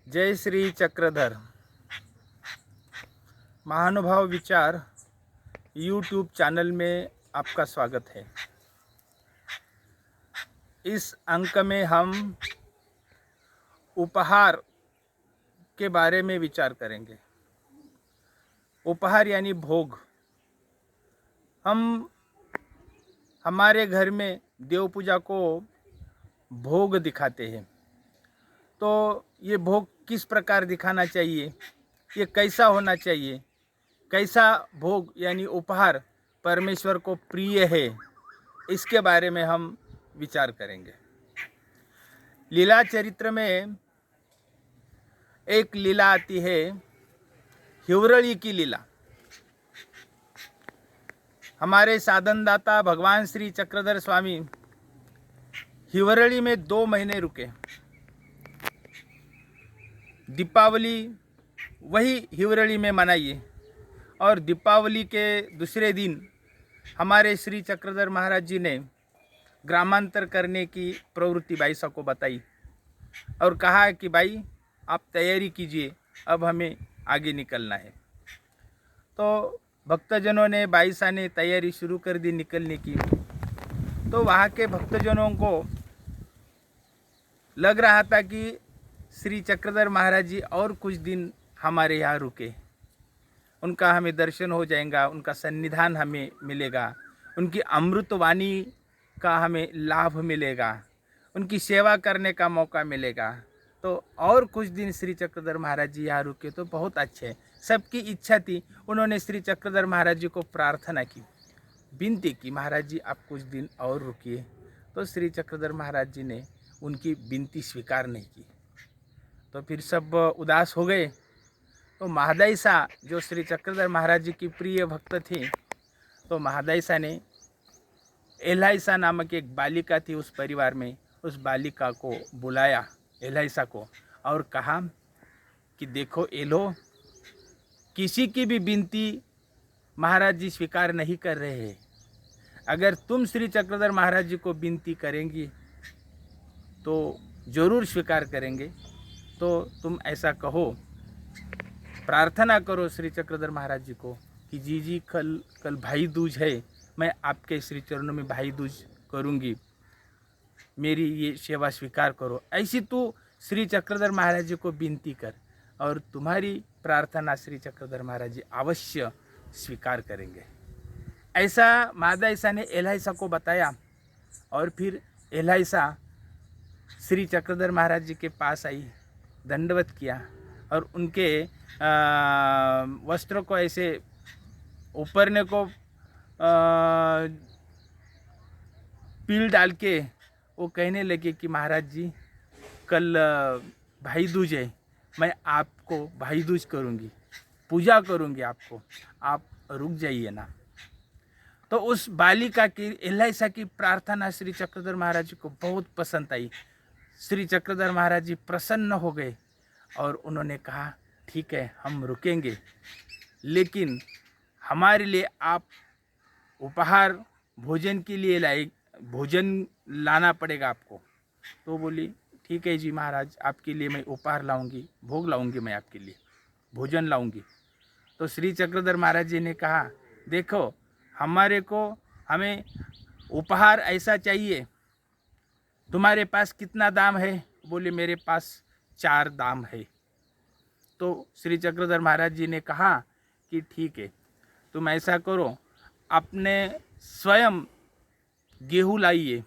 जय श्री चक्रधर महानुभाव विचार यूट्यूब चैनल में आपका स्वागत है। इस अंक में हम उपहार के बारे में विचार करेंगे। उपहार यानी भोग। हम हमारे घर में देव पूजा को भोग दिखाते हैं, तो ये भोग किस प्रकार दिखाना चाहिए, ये कैसा होना चाहिए, कैसा भोग यानी उपहार परमेश्वर को प्रिय है, इसके बारे में हम विचार करेंगे। लीला चरित्र में एक लीला आती है, हिवरली की लीला। हमारे साधनदाता भगवान श्री चक्रधर स्वामी हिवरली में 2 महीने रुके। दीपावली वही हिवरली में मनाइए, और दीपावली के दूसरे दिन हमारे श्री चक्रधर महाराज जी ने ग्रामांतर करने की प्रवृत्ति बाई साहब को बताई और कहा कि भाई आप तैयारी कीजिए, अब हमें आगे निकलना है। तो भक्तजनों ने, बाई साहब ने तैयारी शुरू कर दी निकलने की। तो वहाँ के भक्तजनों को लग रहा था कि श्री चक्रधर महाराज जी और कुछ दिन हमारे यहाँ रुके, उनका हमें दर्शन हो जाएगा, उनका सन्निधान हमें मिलेगा, उनकी अमृतवाणी का हमें लाभ मिलेगा, उनकी सेवा करने का मौका मिलेगा। तो और कुछ दिन श्री चक्रधर महाराज जी यहाँ रुके तो बहुत अच्छे। सबकी इच्छा थी। उन्होंने श्री चक्रधर महाराज जी को प्रार्थना की, विनती की, महाराज जी आप कुछ दिन और रुकिए। तो श्री चक्रधर महाराज जी ने उनकी विनती स्वीकार नहीं की। तो फिर सब उदास हो गए। तो महादायिसा जो श्री चक्रधर महाराज जी की प्रिय भक्त थी, तो महादायिसा ने एलाइसा नामक एक बालिका थी उस परिवार में, उस बालिका को बुलाया, एलाइसा को, और कहा कि देखो एलो, किसी की भी विनती महाराज जी स्वीकार नहीं कर रहे हैं। अगर तुम श्री चक्रधर महाराज जी को विनती करेंगी तो जरूर स्वीकार करेंगे। तो तुम ऐसा कहो, प्रार्थना करो श्री चक्रधर महाराज जी को कि जी कल भाई दूज है, मैं आपके श्री चरणों में भाई दूज करूँगी, मेरी ये सेवा स्वीकार करो। ऐसी तू श्री चक्रधर महाराज जी को विनती कर, और तुम्हारी प्रार्थना श्री चक्रधर महाराज जी अवश्य स्वीकार करेंगे। ऐसा महादायिसा ने एलाइसा को बताया, और फिर एलाइसा श्री चक्रधर महाराज जी के पास आई, दंडवत किया, और उनके वस्त्रों को ऐसे ऊपरने को पील डाल के वो कहने लगे कि महाराज जी कल भाई दूज है, मैं आपको भाई दूज करूँगी, पूजा करूँगी आपको, आप रुक जाइए ना। तो उस बालिका की, एलाइसा की प्रार्थना श्री चक्रधर महाराज जी को बहुत पसंद आई। श्री चक्रधर महाराज जी प्रसन्न हो गए और उन्होंने कहा ठीक है हम रुकेंगे, लेकिन हमारे लिए आप उपहार भोजन के लिए भोजन लाना पड़ेगा आपको। तो बोली ठीक है जी महाराज, आपके लिए मैं उपहार लाऊंगी, भोग लाऊंगी, मैं आपके लिए भोजन लाऊंगी। तो श्री चक्रधर महाराज जी ने कहा देखो हमें उपहार ऐसा चाहिए, तुम्हारे पास कितना दाम है? बोले मेरे पास 4 दाम है। तो श्री चक्रधर महाराज जी ने कहा कि ठीक है, तुम ऐसा करो, अपने स्वयं गेहूँ लाइए,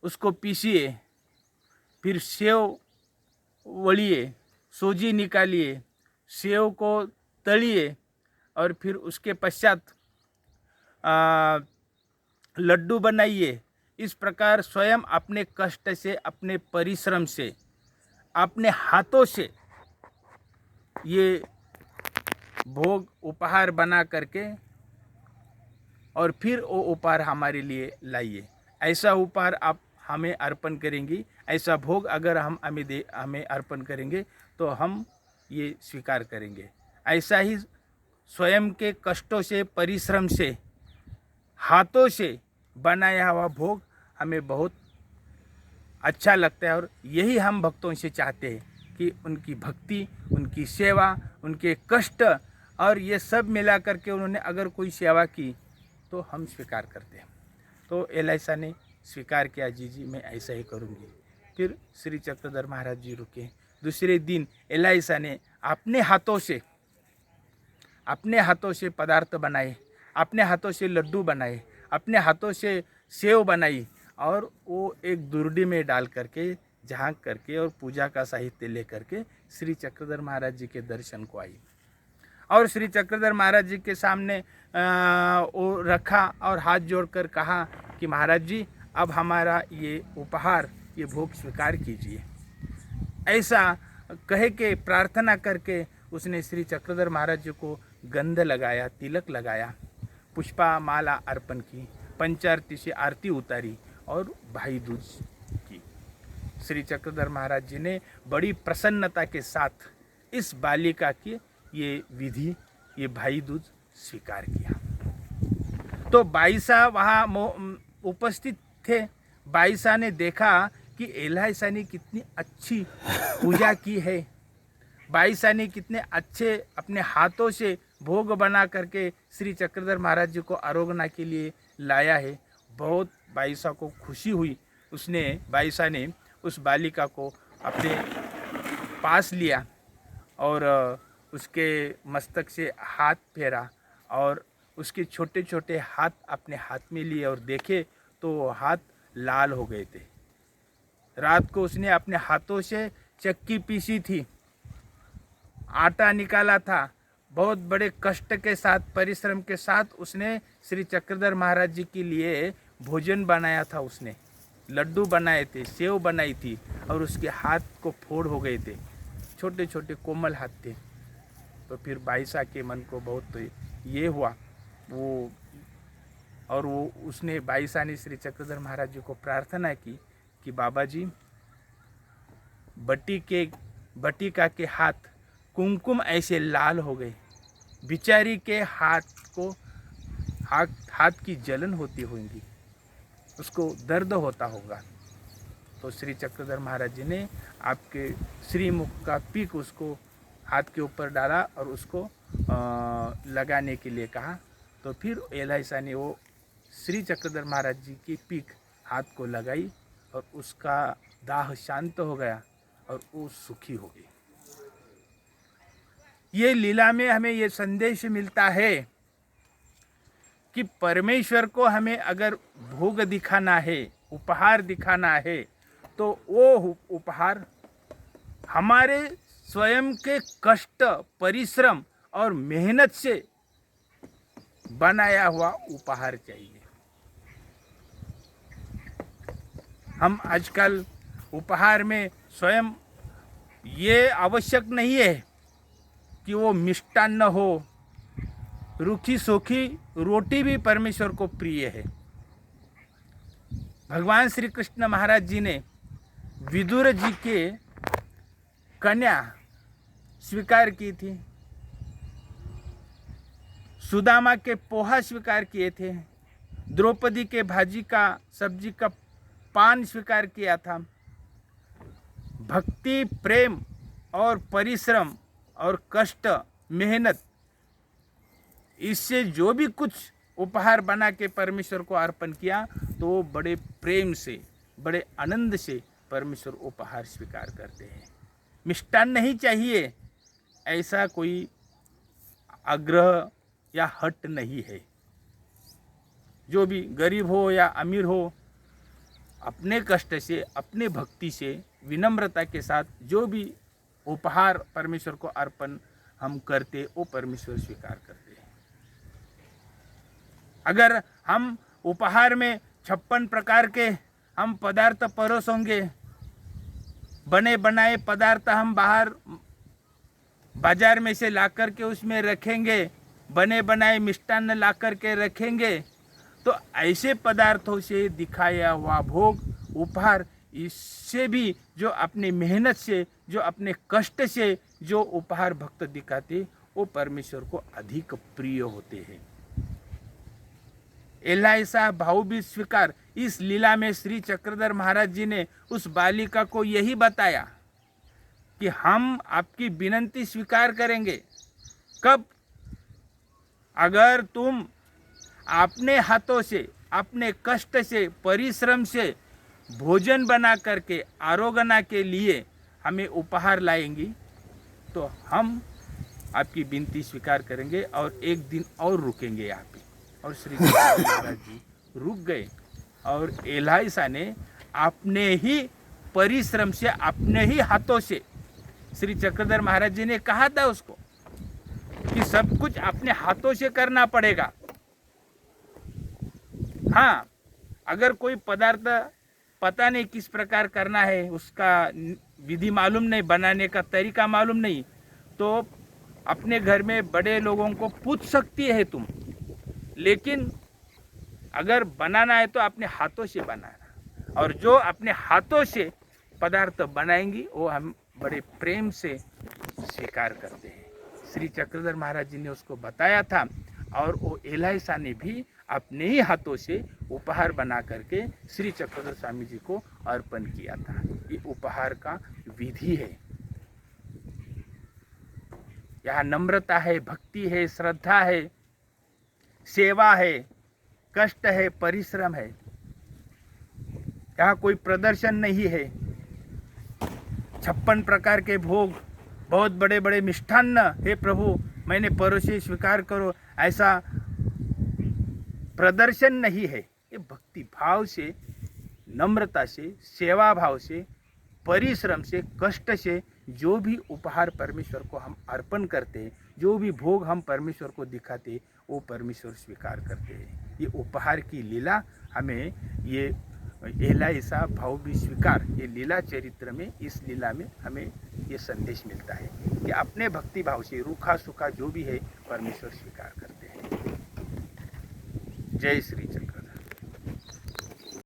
उसको पीसिए, फिर सेव वलिए, सूजी निकालिए, सेव को तलिए, और फिर उसके पश्चात लड्डू बनाइए। इस प्रकार स्वयं अपने कष्ट से, अपने परिश्रम से, अपने हाथों से ये भोग उपहार बना करके, और फिर वो उपहार हमारे लिए लाइए। ऐसा उपहार आप हमें अर्पण करेंगी, ऐसा भोग अगर हम हमें अर्पण करेंगे तो हम ये स्वीकार करेंगे। ऐसा ही स्वयं के कष्टों से, परिश्रम से, हाथों से बनाया हुआ भोग हमें बहुत अच्छा लगता है, और यही हम भक्तों से चाहते हैं कि उनकी भक्ति, उनकी सेवा, उनके कष्ट और ये सब मिला करके उन्होंने अगर कोई सेवा की तो हम स्वीकार करते हैं। तो एलाइसा ने स्वीकार किया, जी मैं ऐसा ही करूँगी। फिर श्री चक्रधर महाराज जी रुके। दूसरे दिन एलाइसा ने अपने हाथों से पदार्थ बनाए, अपने हाथों से लड्डू बनाए, अपने हाथों से सेव बनाई और वो एक दुर्डी में डाल करके झाँक करके और पूजा का साहित्य ले करके श्री चक्रधर महाराज जी के दर्शन को आई। और श्री चक्रधर महाराज जी के सामने वो रखा और हाथ जोड़कर कहा कि महाराज जी अब हमारा ये उपहार, ये भोग स्वीकार कीजिए। ऐसा कहे के प्रार्थना करके उसने श्री चक्रधर महाराज जी को गंध लगाया, तिलक लगाया, पुष्पा माला अर्पण की, पंचारती से आरती उतारी और भाई दूज की। श्री चक्रधर महाराज जी ने बड़ी प्रसन्नता के साथ इस बालिका की ये विधि, ये भाई दूज स्वीकार किया। तो बाईसा वहाँ उपस्थित थे। बाईसा ने देखा कि एलाइसा ने कितनी अच्छी पूजा की है, बाईसा ने कितने अच्छे अपने हाथों से भोग बना करके श्री चक्रधर महाराज जी को आरोगना के लिए लाया है। बहुत बाईसा को खुशी हुई। बाईसा ने उस बालिका को अपने पास लिया और उसके मस्तक से हाथ फेरा और उसके छोटे छोटे हाथ अपने हाथ में लिए और देखे तो हाथ लाल हो गए थे। रात को उसने अपने हाथों से चक्की पीसी थी, आटा निकाला था, बहुत बड़े कष्ट के साथ, परिश्रम के साथ उसने श्री चक्रधर महाराज जी के लिए भोजन बनाया था। उसने लड्डू बनाए थे, सेव बनाई थी और उसके हाथ को फोड़ हो गए थे, छोटे छोटे कोमल हाथ थे। तो फिर बाईसा के मन को बहुत ये हुआ उसने बाईसा ने श्री चक्रधर महाराज जी को प्रार्थना की कि बाबा जी बटिका के हाथ कुमकुम ऐसे लाल हो गए, बिचारी के हाथ की जलन होती होगी, उसको दर्द होता होगा। तो श्री चक्रधर महाराज जी ने आपके श्रीमुख का पीक उसको हाथ के ऊपर डाला और उसको लगाने के लिए कहा। तो फिर एलाइसा ने वो श्री चक्रधर महाराज जी की पीक हाथ को लगाई और उसका दाह शांत हो गया और वो सुखी हो गई। ये लीला में हमें ये संदेश मिलता है कि परमेश्वर को हमें अगर भोग दिखाना है, उपहार दिखाना है, तो वो उपहार हमारे स्वयं के कष्ट, परिश्रम और मेहनत से बनाया हुआ उपहार चाहिए। हम आजकल उपहार में स्वयं ये आवश्यक नहीं है कि वो मिष्टान्न हो, रूखी सूखी रोटी भी परमेश्वर को प्रिय है। भगवान श्री कृष्ण महाराज जी ने विदुर जी के कन्या स्वीकार की थी, सुदामा के पोहा स्वीकार किए थे, द्रौपदी के भाजी का सब्जी का पान स्वीकार किया था। भक्ति, प्रेम और परिश्रम और कष्ट, मेहनत, इससे जो भी कुछ उपहार बना के परमेश्वर को अर्पण किया तो बड़े प्रेम से, बड़े आनंद से परमेश्वर उपहार स्वीकार करते हैं। मिष्टान नहीं चाहिए, ऐसा कोई आग्रह या हट नहीं है। जो भी गरीब हो या अमीर हो, अपने कष्ट से, अपने भक्ति से, विनम्रता के साथ जो भी उपहार परमेश्वर को अर्पण हम करते वो परमेश्वर स्वीकार करते हैं। अगर हम उपहार में 56 प्रकार के हम पदार्थ परोसोंगे, बने बनाए पदार्थ हम बाजार में से ला कर के उसमें रखेंगे, बने बनाए मिष्टान्न ला कर के रखेंगे, तो ऐसे पदार्थों से दिखाया हुआ भोग, उपहार, इससे भी जो अपनी मेहनत से, जो अपने कष्ट से जो उपहार भक्त दिखाते वो परमेश्वर को अधिक प्रिय होते हैं। एलाइसा भाव भी स्वीकार, इस लीला में श्री चक्रधर महाराज जी ने उस बालिका को यही बताया कि हम आपकी विनती स्वीकार करेंगे। कब? अगर तुम अपने हाथों से, अपने कष्ट से, परिश्रम से भोजन बना करके आरोगना के लिए हमें उपहार लाएंगी, तो हम आपकी विनती स्वीकार करेंगे और एक दिन और रुकेंगे यहाँ पे। और श्री चक्रधर महाराज जी रुक गए और एलाइसा ने अपने ही परिश्रम से, अपने ही हाथों से, श्री चक्रधर महाराज जी ने कहा था उसको कि सब कुछ अपने हाथों से करना पड़ेगा। हाँ, अगर कोई पदार्थ पता नहीं किस प्रकार करना है, उसका विधि मालूम नहीं, बनाने का तरीका मालूम नहीं, तो अपने घर में बड़े लोगों को पूछ सकती है तुम, लेकिन अगर बनाना है तो अपने हाथों से बनाना। और जो अपने हाथों से पदार्थ बनाएंगी वो हम बड़े प्रेम से स्वीकार करते हैं। श्री चक्रधर महाराज जी ने उसको बताया था और वो एलाइसा ने भी अपने ही हाथों से उपहार बना करके श्री चक्रधर स्वामी जी को अर्पण किया था। ये उपहार का विधि है। यहाँ नम्रता है, भक्ति है, श्रद्धा है, सेवा है, कष्ट है, परिश्रम है। यहाँ कोई प्रदर्शन नहीं है। 56 प्रकार के भोग, बहुत बड़े बड़े मिष्ठान्न, हे प्रभु मैंने परोसे स्वीकार करो, ऐसा प्रदर्शन नहीं है। ये भक्ति भाव से, नम्रता से, सेवा भाव से, परिश्रम से, कष्ट से जो भी उपहार परमेश्वर को हम अर्पण करते हैं, जो भी भोग हम परमेश्वर को दिखाते हैं, वो परमेश्वर स्वीकार करते हैं। ये उपहार की लीला हमें, ये एलाइसा भाव भी स्वीकार, ये लीला चरित्र में, इस लीला में हमें ये संदेश मिलता है कि अपने भक्ति भाव से रूखा सूखा जो भी है परमेश्वर स्वीकार करते हैं। जय श्री चक्र।